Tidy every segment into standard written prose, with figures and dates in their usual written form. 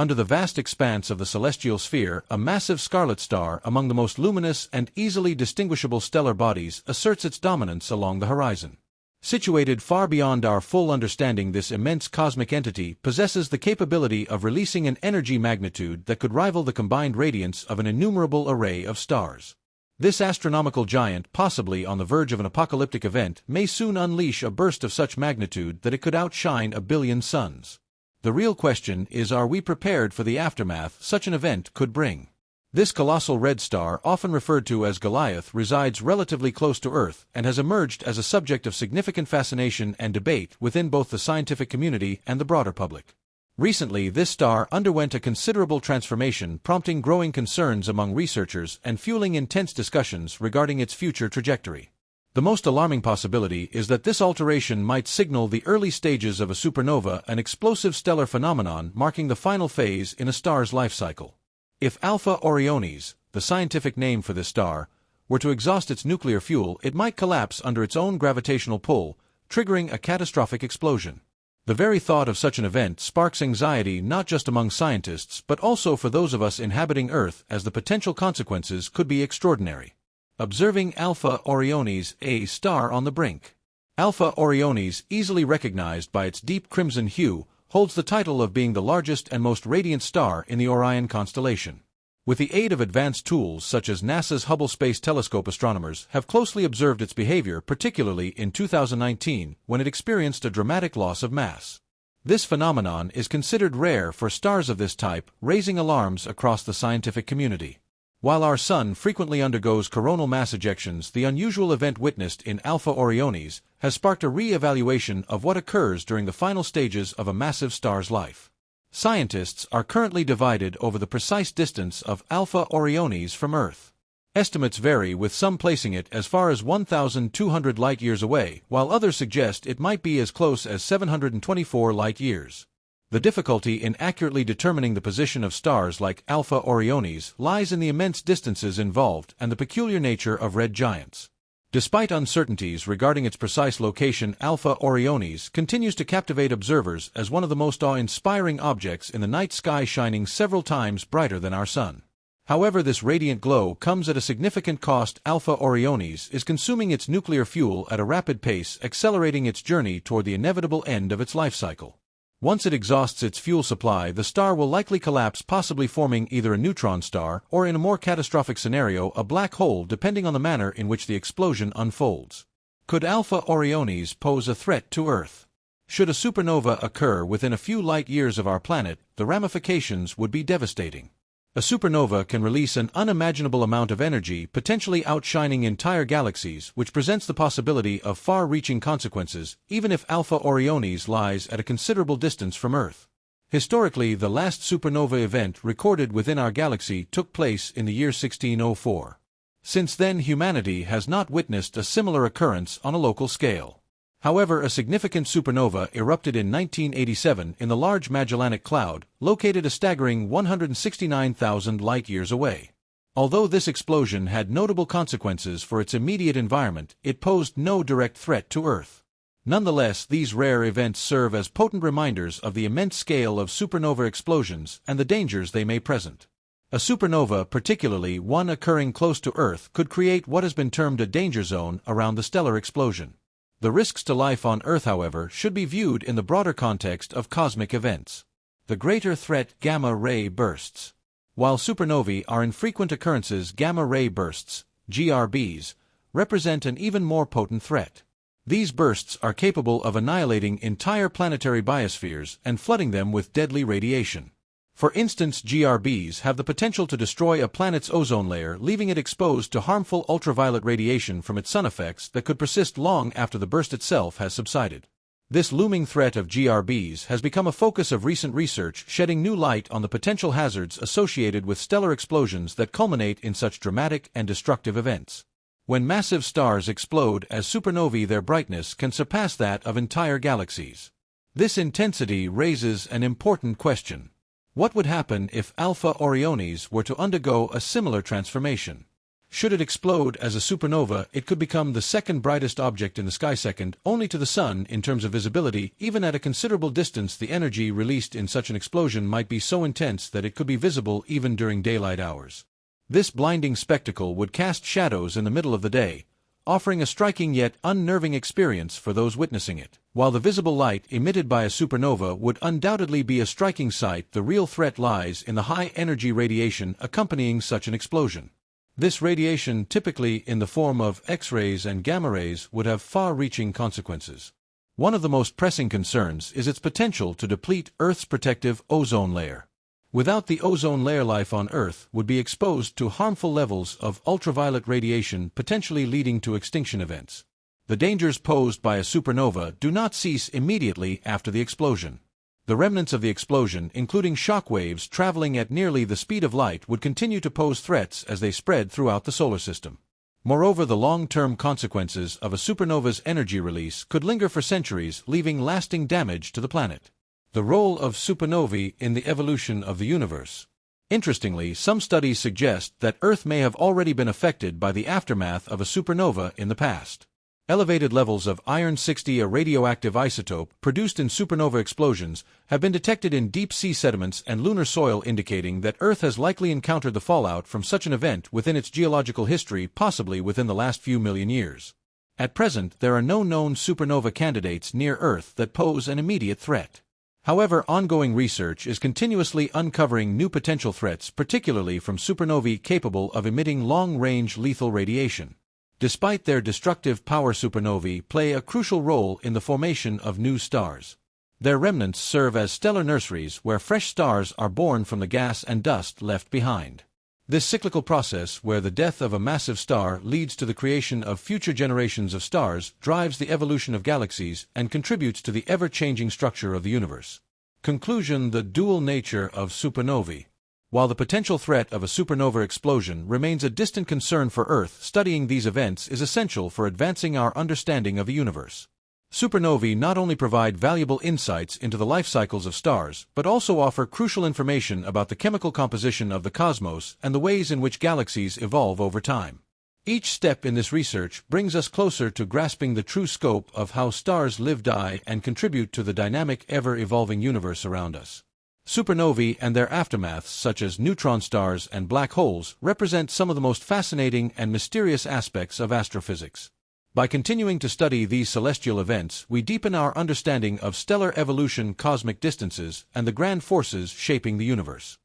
Under the vast expanse of the celestial sphere, a massive scarlet star among the most luminous and easily distinguishable stellar bodies asserts its dominance along the horizon. Situated far beyond our full understanding, this immense cosmic entity possesses the capability of releasing an energy magnitude that could rival the combined radiance of an innumerable array of stars. This astronomical giant, possibly on the verge of an apocalyptic event, may soon unleash a burst of such magnitude that it could outshine 1 billion suns. The real question is, are we prepared for the aftermath such an event could bring? This colossal red star, often referred to as Goliath, resides relatively close to Earth and has emerged as a subject of significant fascination and debate within both the scientific community and the broader public. Recently, this star underwent a considerable transformation, prompting growing concerns among researchers and fueling intense discussions regarding its future trajectory. The most alarming possibility is that this alteration might signal the early stages of a supernova, an explosive stellar phenomenon marking the final phase in a star's life cycle. If Alpha Orionis, the scientific name for this star, were to exhaust its nuclear fuel, it might collapse under its own gravitational pull, triggering a catastrophic explosion. The very thought of such an event sparks anxiety not just among scientists but also for those of us inhabiting Earth, as the potential consequences could be extraordinary. Observing Alpha Orionis, a star on the brink. Alpha Orionis, easily recognized by its deep crimson hue, holds the title of being the largest and most radiant star in the Orion constellation. With the aid of advanced tools such as NASA's Hubble Space Telescope, astronomers have closely observed its behavior, particularly in 2019, when it experienced a dramatic loss of mass. This phenomenon is considered rare for stars of this type, raising alarms across the scientific community. While our Sun frequently undergoes coronal mass ejections, the unusual event witnessed in Alpha Orionis has sparked a re-evaluation of what occurs during the final stages of a massive star's life. Scientists are currently divided over the precise distance of Alpha Orionis from Earth. Estimates vary, with some placing it as far as 1,200 light-years away, while others suggest it might be as close as 724 light-years. The difficulty in accurately determining the position of stars like Alpha Orionis lies in the immense distances involved and the peculiar nature of red giants. Despite uncertainties regarding its precise location, Alpha Orionis continues to captivate observers as one of the most awe-inspiring objects in the night sky, shining several times brighter than our Sun. However, this radiant glow comes at a significant cost. Alpha Orionis is consuming its nuclear fuel at a rapid pace, accelerating its journey toward the inevitable end of its life cycle. Once it exhausts its fuel supply, the star will likely collapse, possibly forming either a neutron star or, in a more catastrophic scenario, a black hole, depending on the manner in which the explosion unfolds. Could Alpha Orionis pose a threat to Earth? Should a supernova occur within a few light-years of our planet, the ramifications would be devastating. A supernova can release an unimaginable amount of energy, potentially outshining entire galaxies, which presents the possibility of far-reaching consequences, even if Alpha Orionis lies at a considerable distance from Earth. Historically, the last supernova event recorded within our galaxy took place in the year 1604. Since then, humanity has not witnessed a similar occurrence on a local scale. However, a significant supernova erupted in 1987 in the Large Magellanic Cloud, located a staggering 169,000 light-years away. Although this explosion had notable consequences for its immediate environment, it posed no direct threat to Earth. Nonetheless, these rare events serve as potent reminders of the immense scale of supernova explosions and the dangers they may present. A supernova, particularly one occurring close to Earth, could create what has been termed a danger zone around the stellar explosion. The risks to life on Earth, however, should be viewed in the broader context of cosmic events. The greater threat: gamma-ray bursts. While supernovae are infrequent occurrences, gamma-ray bursts, GRBs, represent an even more potent threat. These bursts are capable of annihilating entire planetary biospheres and flooding them with deadly radiation. For instance, GRBs have the potential to destroy a planet's ozone layer, leaving it exposed to harmful ultraviolet radiation from its sun effects that could persist long after the burst itself has subsided. This looming threat of GRBs has become a focus of recent research, shedding new light on the potential hazards associated with stellar explosions that culminate in such dramatic and destructive events. When massive stars explode as supernovae, their brightness can surpass that of entire galaxies. This intensity raises an important question. What would happen if Alpha Orionis were to undergo a similar transformation? Should it explode as a supernova, it could become the second brightest object in the sky, second only to the Sun in terms of visibility. Even at a considerable distance, the energy released in such an explosion might be so intense that it could be visible even during daylight hours. This blinding spectacle would cast shadows in the middle of the day, offering a striking yet unnerving experience for those witnessing it. While the visible light emitted by a supernova would undoubtedly be a striking sight, the real threat lies in the high-energy radiation accompanying such an explosion. This radiation, typically in the form of X-rays and gamma rays, would have far-reaching consequences. One of the most pressing concerns is its potential to deplete Earth's protective ozone layer. Without the ozone layer, life on Earth would be exposed to harmful levels of ultraviolet radiation, potentially leading to extinction events. The dangers posed by a supernova do not cease immediately after the explosion. The remnants of the explosion, including shock waves traveling at nearly the speed of light, would continue to pose threats as they spread throughout the solar system. Moreover, the long-term consequences of a supernova's energy release could linger for centuries, leaving lasting damage to the planet. The role of supernovae in the evolution of the universe. Interestingly, some studies suggest that Earth may have already been affected by the aftermath of a supernova in the past. Elevated levels of iron-60, a radioactive isotope produced in supernova explosions, have been detected in deep-sea sediments and lunar soil, indicating that Earth has likely encountered the fallout from such an event within its geological history, possibly within the last few million years. At present, there are no known supernova candidates near Earth that pose an immediate threat. However, ongoing research is continuously uncovering new potential threats, particularly from supernovae capable of emitting long-range lethal radiation. Despite their destructive power, supernovae play a crucial role in the formation of new stars. Their remnants serve as stellar nurseries where fresh stars are born from the gas and dust left behind. This cyclical process, where the death of a massive star leads to the creation of future generations of stars, drives the evolution of galaxies and contributes to the ever-changing structure of the universe. Conclusion: the dual nature of supernovae. While the potential threat of a supernova explosion remains a distant concern for Earth, studying these events is essential for advancing our understanding of the universe. Supernovae not only provide valuable insights into the life cycles of stars, but also offer crucial information about the chemical composition of the cosmos and the ways in which galaxies evolve over time. Each step in this research brings us closer to grasping the true scope of how stars live, die, and contribute to the dynamic, ever-evolving universe around us. Supernovae and their aftermaths, such as neutron stars and black holes, represent some of the most fascinating and mysterious aspects of astrophysics. By continuing to study these celestial events, we deepen our understanding of stellar evolution, cosmic distances, and the grand forces shaping the universe.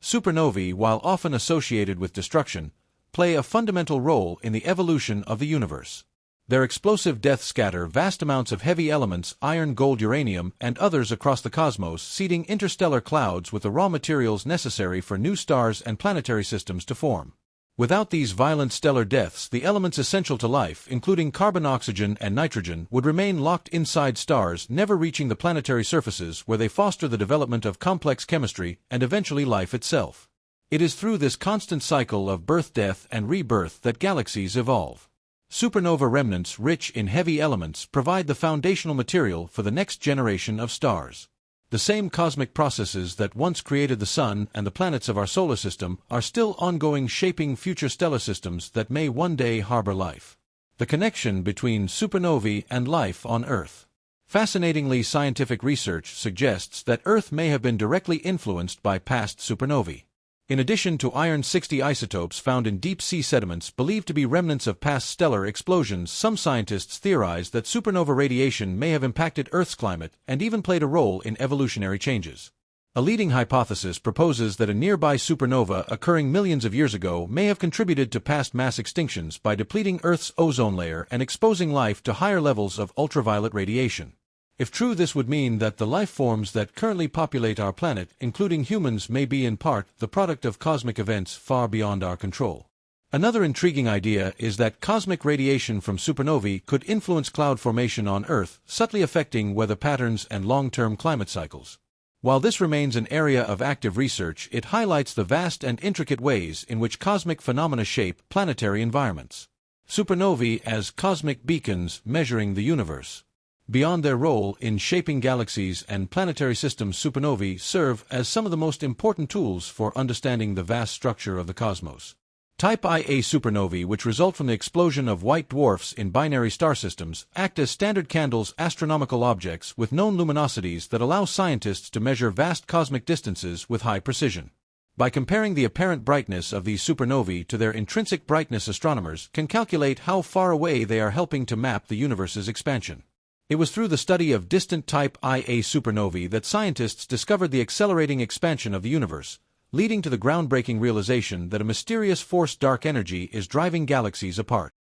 Supernovae, while often associated with destruction, play a fundamental role in the evolution of the universe. Their explosive death scatter vast amounts of heavy elements, iron, gold, uranium, and others across the cosmos, seeding interstellar clouds with the raw materials necessary for new stars and planetary systems to form. Without these violent stellar deaths, the elements essential to life, including carbon, oxygen, and nitrogen, would remain locked inside stars, never reaching the planetary surfaces, where they foster the development of complex chemistry and eventually life itself. It is through this constant cycle of birth, death, and rebirth that galaxies evolve. Supernova remnants, rich in heavy elements, provide the foundational material for the next generation of stars. The same cosmic processes that once created the Sun and the planets of our solar system are still ongoing, shaping future stellar systems that may one day harbor life. The connection between supernovae and life on Earth. Fascinatingly, scientific research suggests that Earth may have been directly influenced by past supernovae. In addition to iron-60 isotopes found in deep-sea sediments believed to be remnants of past stellar explosions, some scientists theorize that supernova radiation may have impacted Earth's climate and even played a role in evolutionary changes. A leading hypothesis proposes that a nearby supernova occurring millions of years ago may have contributed to past mass extinctions by depleting Earth's ozone layer and exposing life to higher levels of ultraviolet radiation. If true, this would mean that the life forms that currently populate our planet, including humans, may be in part the product of cosmic events far beyond our control. Another intriguing idea is that cosmic radiation from supernovae could influence cloud formation on Earth, subtly affecting weather patterns and long-term climate cycles. While this remains an area of active research, it highlights the vast and intricate ways in which cosmic phenomena shape planetary environments. Supernovae as cosmic beacons measuring the universe. Beyond their role in shaping galaxies and planetary systems, supernovae serve as some of the most important tools for understanding the vast structure of the cosmos. Type Ia supernovae, which result from the explosion of white dwarfs in binary star systems, act as standard candles, astronomical objects with known luminosities that allow scientists to measure vast cosmic distances with high precision. By comparing the apparent brightness of these supernovae to their intrinsic brightness, astronomers can calculate how far away they are, helping to map the universe's expansion. It was through the study of distant Type Ia supernovae that scientists discovered the accelerating expansion of the universe, leading to the groundbreaking realization that a mysterious force, dark energy, is driving galaxies apart.